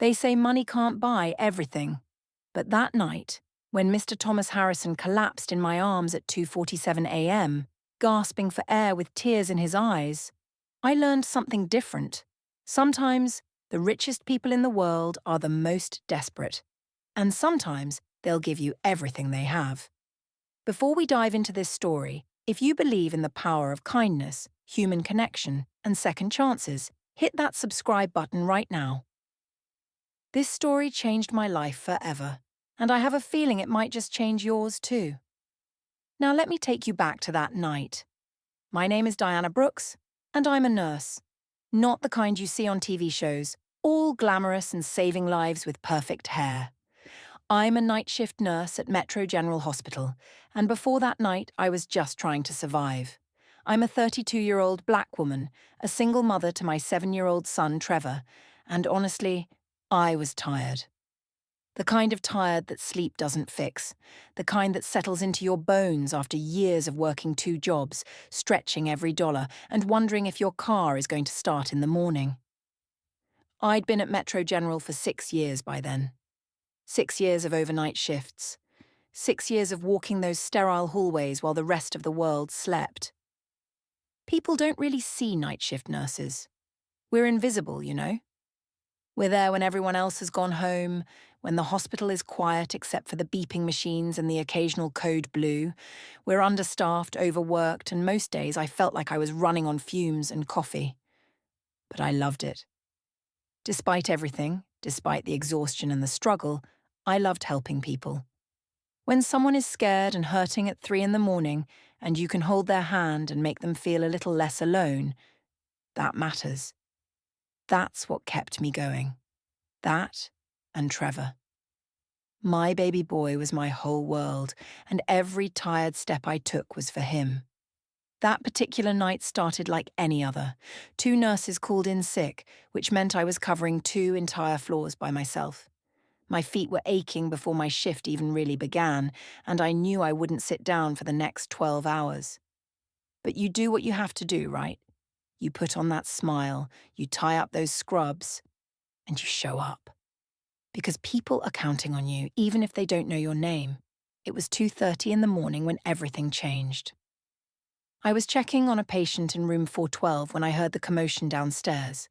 They say money can't buy everything. But that night, when Mr. Thomas Harrison collapsed in my arms at 2:47 a.m., gasping for air with tears in his eyes, I learned something different. Sometimes, the richest people in the world are the most desperate. And sometimes, they'll give you everything they have. Before we dive into this story, if you believe in the power of kindness, human connection, and second chances, hit that subscribe button right now. This story changed my life forever, and I have a feeling it might just change yours too. Now let me take you back to that night. My name is Diana Brooks, and I'm a nurse. Not the kind you see on TV shows, all glamorous and saving lives with perfect hair. I'm a night shift nurse at Metro General Hospital, and before that night I was just trying to survive. I'm a 32-year-old black woman, a single mother to my 7-year-old son Trevor, and honestly, I was tired. The kind of tired that sleep doesn't fix, the kind that settles into your bones after years of working 2 jobs, stretching every dollar, and wondering if your car is going to start in the morning. I'd been at Metro General for 6 years by then. 6 years of overnight shifts. 6 years of walking those sterile hallways while the rest of the world slept. People don't really see night shift nurses. We're invisible, you know. We're there when everyone else has gone home, when the hospital is quiet except for the beeping machines and the occasional code blue. We're understaffed, overworked, and most days I felt like I was running on fumes and coffee. But I loved it. Despite everything, despite the exhaustion and the struggle, I loved helping people. When someone is scared and hurting at 3 in the morning and you can hold their hand and make them feel a little less alone, that matters. That's what kept me going. That and Trevor. My baby boy was my whole world, and every tired step I took was for him. That particular night started like any other. 2 nurses called in sick, which meant I was covering 2 entire floors by myself. My feet were aching before my shift even really began, and I knew I wouldn't sit down for the next 12 hours. But you do what you have to do, right? You put on that smile, you tie up those scrubs, and you show up. Because people are counting on you, even if they don't know your name. It was 2:30 in the morning when everything changed. I was checking on a patient in room 412 when I heard the commotion downstairs.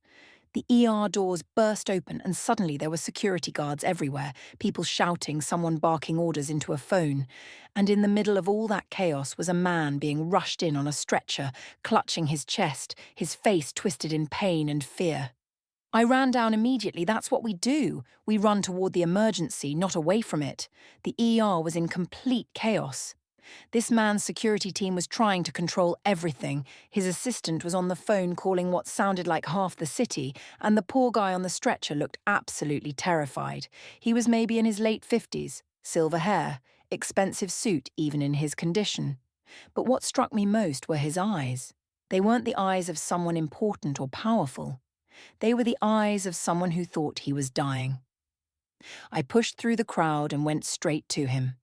The ER doors burst open and suddenly there were security guards everywhere, people shouting, someone barking orders into a phone. And in the middle of all that chaos was a man being rushed in on a stretcher, clutching his chest, his face twisted in pain and fear. I ran down immediately. That's what we do. We run toward the emergency, not away from it. The ER was in complete chaos. This man's security team was trying to control everything. His assistant was on the phone calling what sounded like half the city, and the poor guy on the stretcher looked absolutely terrified. He was maybe in his late 50s, silver hair, expensive suit even in his condition. But what struck me most were his eyes. They weren't the eyes of someone important or powerful. They were the eyes of someone who thought he was dying. I pushed through the crowd and went straight to him.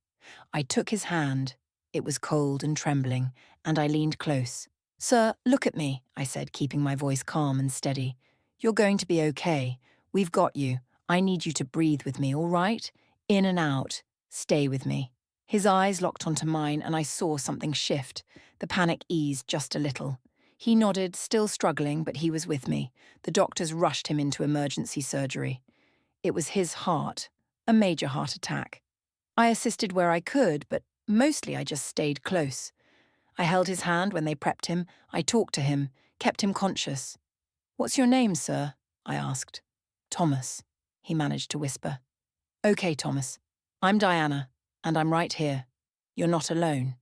I took his hand. It was cold and trembling, and I leaned close. "Sir, look at me," I said, keeping my voice calm and steady. "You're going to be okay. We've got you. I need you to breathe with me, all right? In and out. Stay with me." His eyes locked onto mine, and I saw something shift. The panic eased just a little. He nodded, still struggling, but he was with me. The doctors rushed him into emergency surgery. It was his heart, a major heart attack. I assisted where I could, but mostly I just stayed close. I held his hand when they prepped him. I talked to him, kept him conscious. "What's your name, sir?" I asked. "Thomas," he managed to whisper. "Okay, Thomas. I'm Diana, and I'm right here. You're not alone."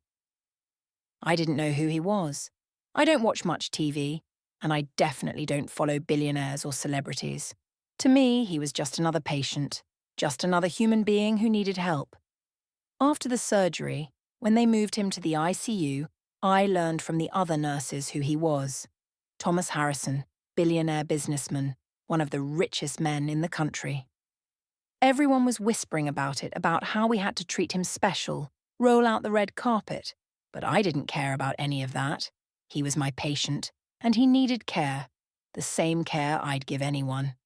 I didn't know who he was. I don't watch much TV, and I definitely don't follow billionaires or celebrities. To me, he was just another patient, just another human being who needed help. After the surgery, when they moved him to the ICU, I learned from the other nurses who he was. Thomas Harrison, billionaire businessman, one of the richest men in the country. Everyone was whispering about it, about how we had to treat him special, roll out the red carpet. But I didn't care about any of that. He was my patient, and he needed care, the same care I'd give anyone.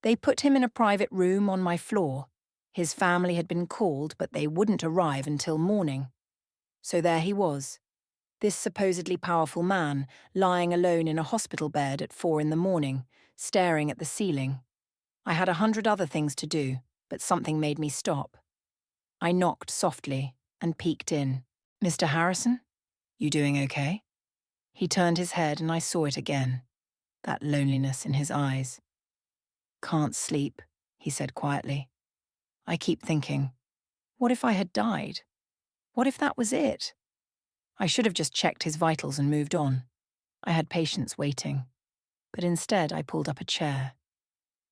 They put him in a private room on my floor. His family had been called, but they wouldn't arrive until morning. So there he was, this supposedly powerful man, lying alone in a hospital bed at 4 in the morning, staring at the ceiling. I had 100 other things to do, but something made me stop. I knocked softly and peeked in. "Mr. Harrison? You doing okay?" He turned his head and I saw it again, that loneliness in his eyes. "Can't sleep," he said quietly. "I keep thinking, what if I had died? What if that was it?" I should have just checked his vitals and moved on. I had patients waiting. But instead I pulled up a chair.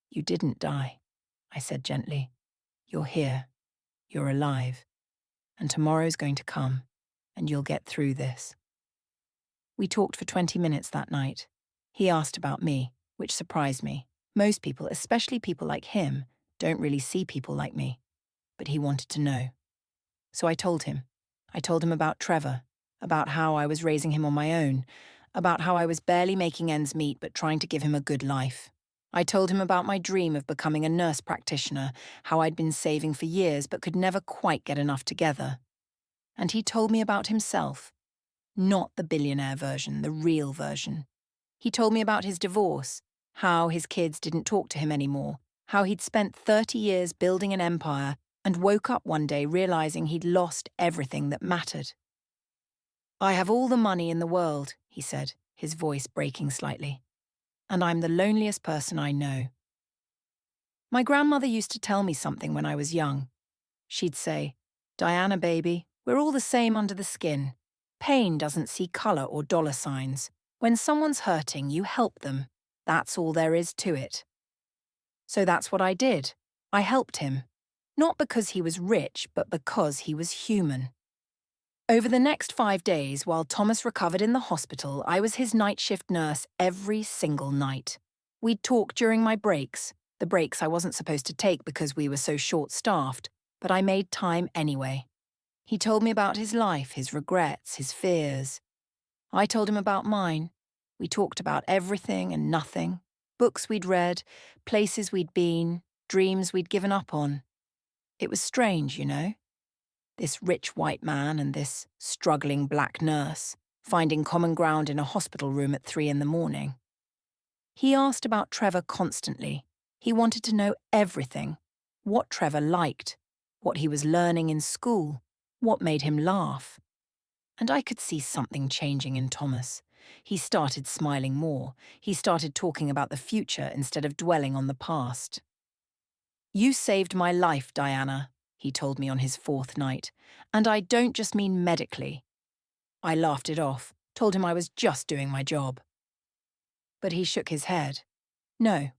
"You didn't die," I said gently. "You're here. You're alive. And tomorrow's going to come, and you'll get through this." We talked for 20 minutes that night. He asked about me, which surprised me. Most people, especially people like him, don't really see people like me. But he wanted to know. So I told him. I told him about Trevor, about how I was raising him on my own, about how I was barely making ends meet but trying to give him a good life. I told him about my dream of becoming a nurse practitioner, how I'd been saving for years but could never quite get enough together. And he told me about himself. Not the billionaire version, the real version. He told me about his divorce, how his kids didn't talk to him anymore, how he'd spent 30 years building an empire and woke up one day realizing he'd lost everything that mattered. "I have all the money in the world," he said, his voice breaking slightly. "And I'm the loneliest person I know." My grandmother used to tell me something when I was young. She'd say, "Diana, baby, we're all the same under the skin. Pain doesn't see colour or dollar signs. When someone's hurting, you help them. That's all there is to it." So that's what I did. I helped him. Not because he was rich, but because he was human. Over the next 5 days, while Thomas recovered in the hospital, I was his night shift nurse every single night. We'd talk during my breaks, the breaks I wasn't supposed to take because we were so short-staffed, but I made time anyway. He told me about his life, his regrets, his fears. I told him about mine. We talked about everything and nothing, books we'd read, places we'd been, dreams we'd given up on. It was strange, you know? This rich white man and this struggling black nurse, finding common ground in a hospital room at 3 in the morning. He asked about Trevor constantly. He wanted to know everything. What Trevor liked, what he was learning in school, what made him laugh. And I could see something changing in Thomas. He started smiling more. He started talking about the future instead of dwelling on the past. "You saved my life, Diana," he told me on his 4th night, "and I don't just mean medically." I laughed it off, told him I was just doing my job. But he shook his head. "No,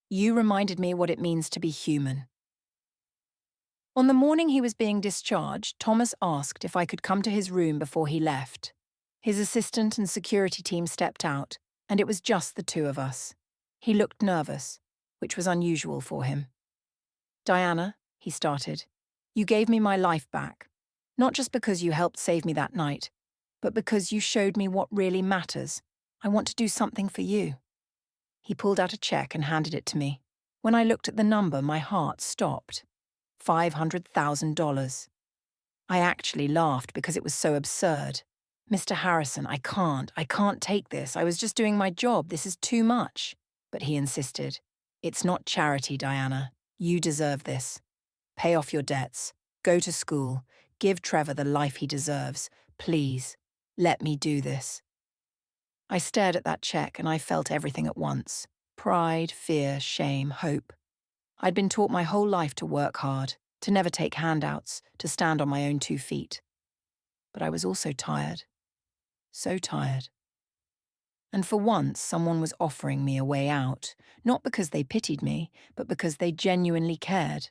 you reminded me what it means to be human." On the morning he was being discharged, Thomas asked if I could come to his room before he left. His assistant and security team stepped out, and it was just the two of us. He looked nervous, which was unusual for him. "Diana," he started, "you gave me my life back. Not just because you helped save me that night, but because you showed me what really matters. I want to do something for you." He pulled out a check and handed it to me. When I looked at the number, my heart stopped. $500,000. I actually laughed because it was so absurd. "Mr. Harrison, I can't take this. I was just doing my job. This is too much." But he insisted. "It's not charity, Diana. You deserve this. Pay off your debts. Go to school. Give Trevor the life he deserves. Please, let me do this." I stared at that check and I felt everything at once. Pride, fear, shame, hope. I'd been taught my whole life to work hard, to never take handouts, to stand on my own 2 feet. But I was also tired. So tired. And for once, someone was offering me a way out, not because they pitied me, but because they genuinely cared.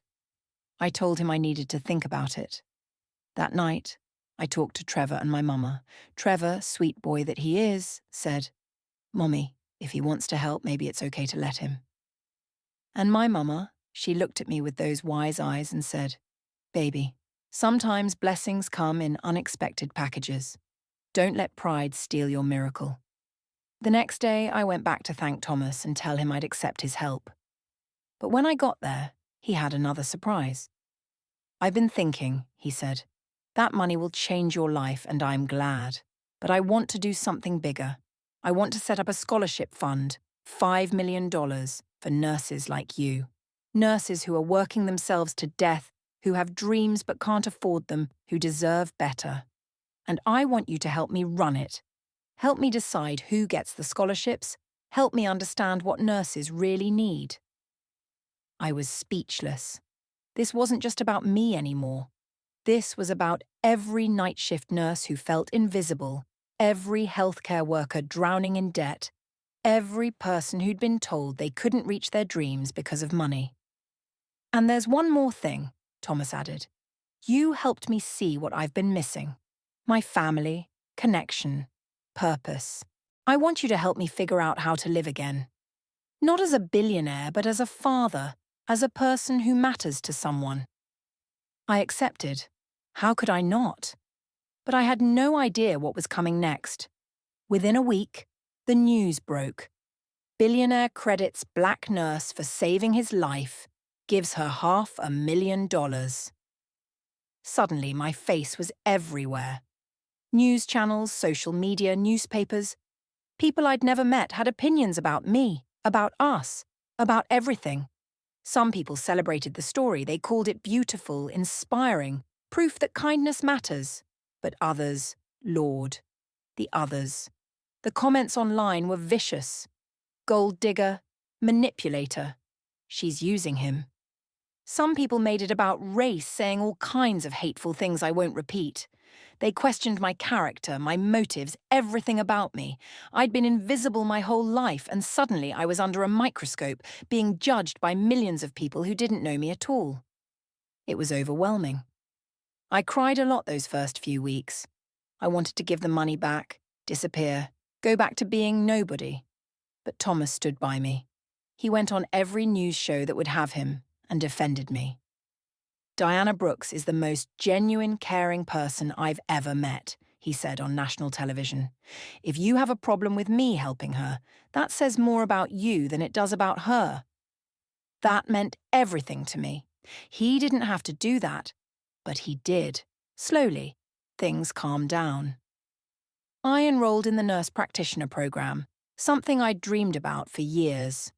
I told him I needed to think about it. That night, I talked to Trevor and my mama. Trevor, sweet boy that he is, said, "Mommy, if he wants to help, maybe it's okay to let him." And my mama, she looked at me with those wise eyes and said, "Baby, sometimes blessings come in unexpected packages. Don't let pride steal your miracle." The next day, I went back to thank Thomas and tell him I'd accept his help. But when I got there, he had another surprise. "I've been thinking," he said. "That money will change your life, and I'm glad. But I want to do something bigger. I want to set up a scholarship fund, $5 million, for nurses like you. Nurses who are working themselves to death, who have dreams but can't afford them, who deserve better. And I want you to help me run it. Help me decide who gets the scholarships. Help me understand what nurses really need." I was speechless. This wasn't just about me anymore. This was about every night shift nurse who felt invisible, every healthcare worker drowning in debt, every person who'd been told they couldn't reach their dreams because of money. "And there's one more thing," Thomas added. "You helped me see what I've been missing. My family, connection, purpose. I want you to help me figure out how to live again. Not as a billionaire, but as a father, as a person who matters to someone." I accepted. How could I not? But I had no idea what was coming next. Within a week, the news broke. Billionaire credits black nurse for saving his life, gives her $500,000. Suddenly, my face was everywhere. News channels, social media, newspapers. People I'd never met had opinions about me, about us, about everything. Some people celebrated the story. They called it beautiful, inspiring, proof that kindness matters. But others, Lord, the others. The comments online were vicious. Gold digger, manipulator. She's using him. Some people made it about race, saying all kinds of hateful things I won't repeat. They questioned my character, my motives, everything about me. I'd been invisible my whole life, and suddenly I was under a microscope, being judged by millions of people who didn't know me at all. It was overwhelming. I cried a lot those first few weeks. I wanted to give the money back, disappear, go back to being nobody. But Thomas stood by me. He went on every news show that would have him and defended me. "Diana Brooks is the most genuine, caring person I've ever met," he said on national television. "If you have a problem with me helping her, that says more about you than it does about her." That meant everything to me. He didn't have to do that, but he did. Slowly, things calmed down. I enrolled in the nurse practitioner program, something I'd dreamed about for years.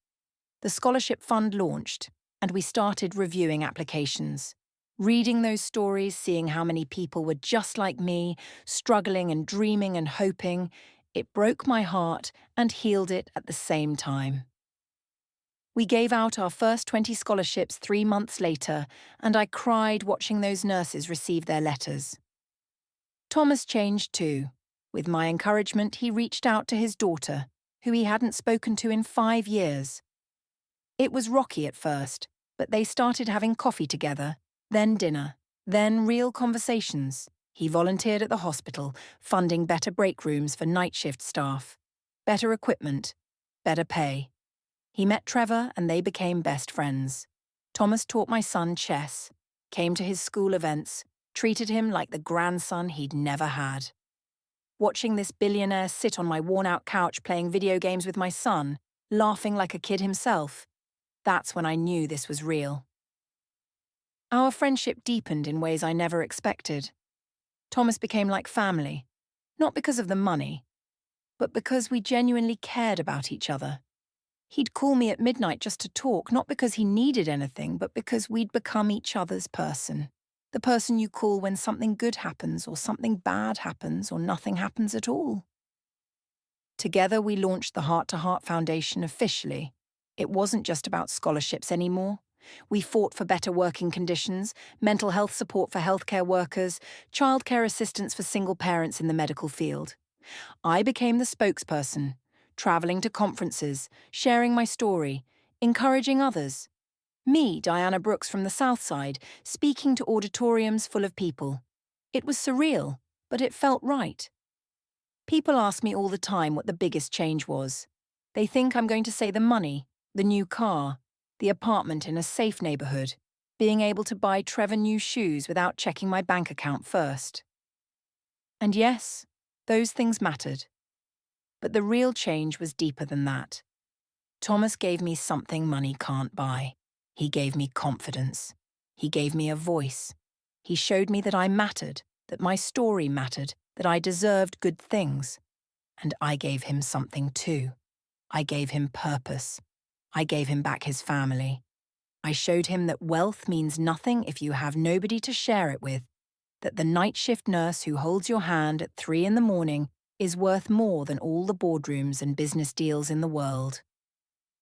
The scholarship fund launched, and we started reviewing applications. Reading those stories, seeing how many people were just like me, struggling and dreaming and hoping, it broke my heart and healed it at the same time. We gave out our first 20 scholarships 3 months later, and I cried watching those nurses receive their letters. Thomas changed too. With my encouragement, he reached out to his daughter, who he hadn't spoken to in 5 years. It was rocky at first, but they started having coffee together, then dinner, then real conversations. He volunteered at the hospital, funding better break rooms for night shift staff, better equipment, better pay. He met Trevor and they became best friends. Thomas taught my son chess, came to his school events, treated him like the grandson he'd never had. Watching this billionaire sit on my worn-out couch playing video games with my son, laughing like a kid himself, that's when I knew this was real. Our friendship deepened in ways I never expected. Thomas became like family, not because of the money, but because we genuinely cared about each other. He'd call me at midnight just to talk, not because he needed anything, but because we'd become each other's person. The person you call when something good happens, or something bad happens, or nothing happens at all. Together we launched the Heart to Heart Foundation officially. It wasn't just about scholarships anymore. We fought for better working conditions, mental health support for healthcare workers, childcare assistance for single parents in the medical field. I became the spokesperson, traveling to conferences, sharing my story, encouraging others. Me, Diana Brooks from the South Side, speaking to auditoriums full of people. It was surreal, but it felt right. People ask me all the time what the biggest change was. They think I'm going to say the money, the new car, the apartment in a safe neighborhood, being able to buy Trevor new shoes without checking my bank account first. And yes, those things mattered. But the real change was deeper than that. Thomas gave me something money can't buy. He gave me confidence. He gave me a voice. He showed me that I mattered, that my story mattered, that I deserved good things. And I gave him something too. I gave him purpose. I gave him back his family. I showed him that wealth means nothing if you have nobody to share it with, that the night shift nurse who holds your hand at 3 in the morning is worth more than all the boardrooms and business deals in the world.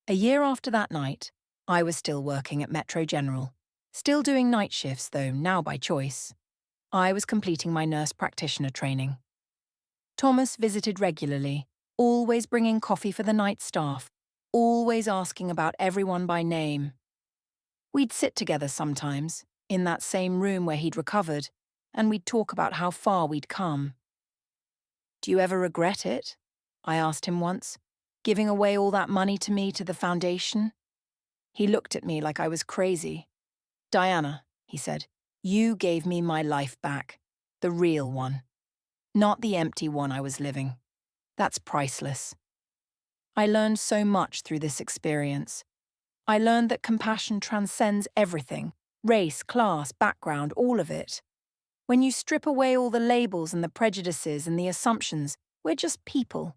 A year after that night, I was still working at Metro General, still doing night shifts, though now by choice. I was completing my nurse practitioner training. Thomas visited regularly, always bringing coffee for the night staff, always asking about everyone by name. We'd sit together sometimes, in that same room where he'd recovered, and we'd talk about how far we'd come. "Do you ever regret it?" I asked him once, "giving away all that money to me to the foundation?" He looked at me like I was crazy. "Diana," he said, "you gave me my life back, the real one, not the empty one I was living. That's priceless." I learned so much through this experience. I learned that compassion transcends everything, race, class, background, all of it. When you strip away all the labels and the prejudices and the assumptions, we're just people.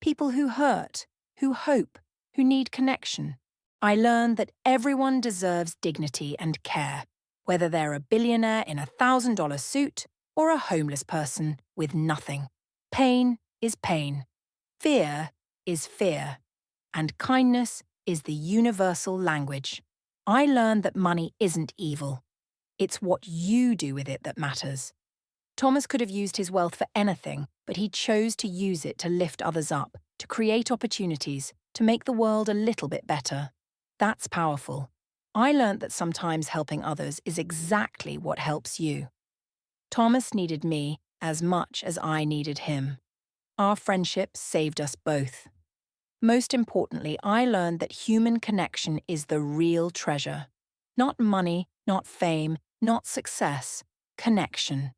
People who hurt, who hope, who need connection. I learned that everyone deserves dignity and care, whether they're a billionaire in a $1,000 suit or a homeless person with nothing. Pain is pain. Fear is fear. And kindness is the universal language. I learned that money isn't evil. It's what you do with it that matters. Thomas could have used his wealth for anything, but he chose to use it to lift others up, to create opportunities, to make the world a little bit better. That's powerful. I learned that sometimes helping others is exactly what helps you. Thomas needed me as much as I needed him. Our friendship saved us both. Most importantly, I learned that human connection is the real treasure. Not money, not fame, not success. Connection.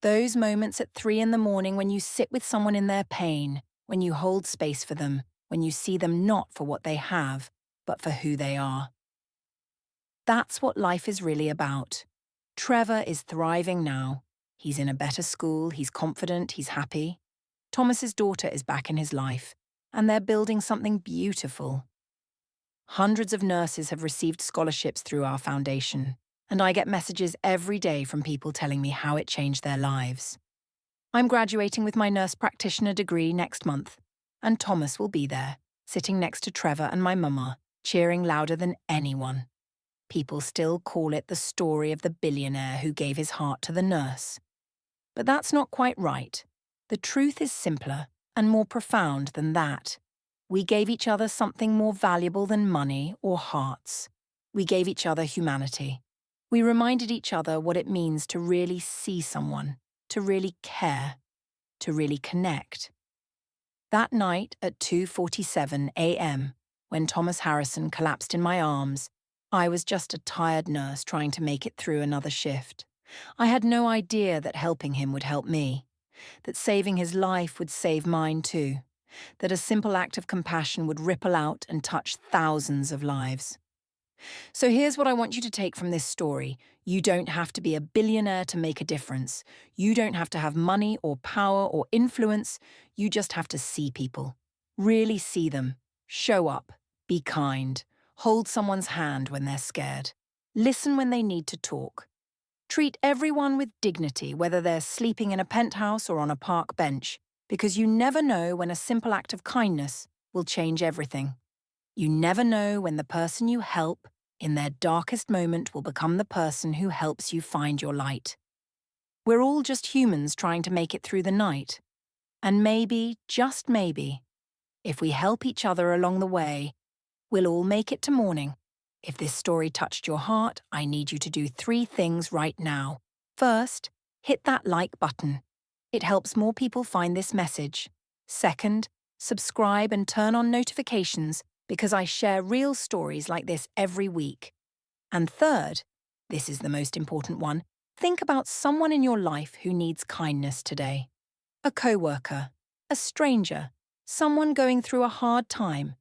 Those moments at 3 in the morning when you sit with someone in their pain, when you hold space for them, when you see them not for what they have, but for who they are. That's what life is really about. Trevor is thriving now. He's in a better school, he's confident, he's happy. Thomas's daughter is back in his life, and they're building something beautiful. Hundreds of nurses have received scholarships through our foundation, and I get messages every day from people telling me how it changed their lives. I'm graduating with my nurse practitioner degree next month, and Thomas will be there, sitting next to Trevor and my mama, cheering louder than anyone. People still call it the story of the billionaire who gave his heart to the nurse. But that's not quite right. The truth is simpler and more profound than that. We gave each other something more valuable than money or hearts. We gave each other humanity. We reminded each other what it means to really see someone, to really care, to really connect. That night at 2:47 a.m., when Thomas Harrison collapsed in my arms, I was just a tired nurse trying to make it through another shift. I had no idea that helping him would help me, that saving his life would save mine too, that a simple act of compassion would ripple out and touch thousands of lives. So here's what I want you to take from this story. You don't have to be a billionaire to make a difference. You don't have to have money or power or influence. You just have to see people. Really see them. Show up. Be kind. Hold someone's hand when they're scared. Listen when they need to talk. Treat everyone with dignity, whether they're sleeping in a penthouse or on a park bench, because you never know when a simple act of kindness will change everything. You never know when the person you help in their darkest moment will become the person who helps you find your light. We're all just humans trying to make it through the night. And maybe, just maybe, if we help each other along the way, we'll all make it to morning. If this story touched your heart, I need you to do 3 things right now. First, hit that like button. It helps more people find this message. Second, subscribe and turn on notifications because I share real stories like this every week. And third, this is the most important one, think about someone in your life who needs kindness today. A coworker, a stranger, someone going through a hard time.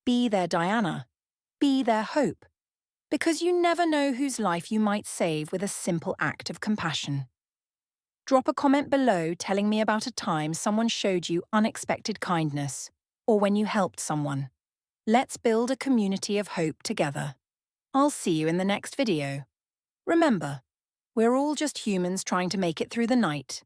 Be their Diana. Be their hope. Because you never know whose life you might save with a simple act of compassion. Drop a comment below telling me about a time someone showed you unexpected kindness, or when you helped someone. Let's build a community of hope together. I'll see you in the next video. Remember, we're all just humans trying to make it through the night.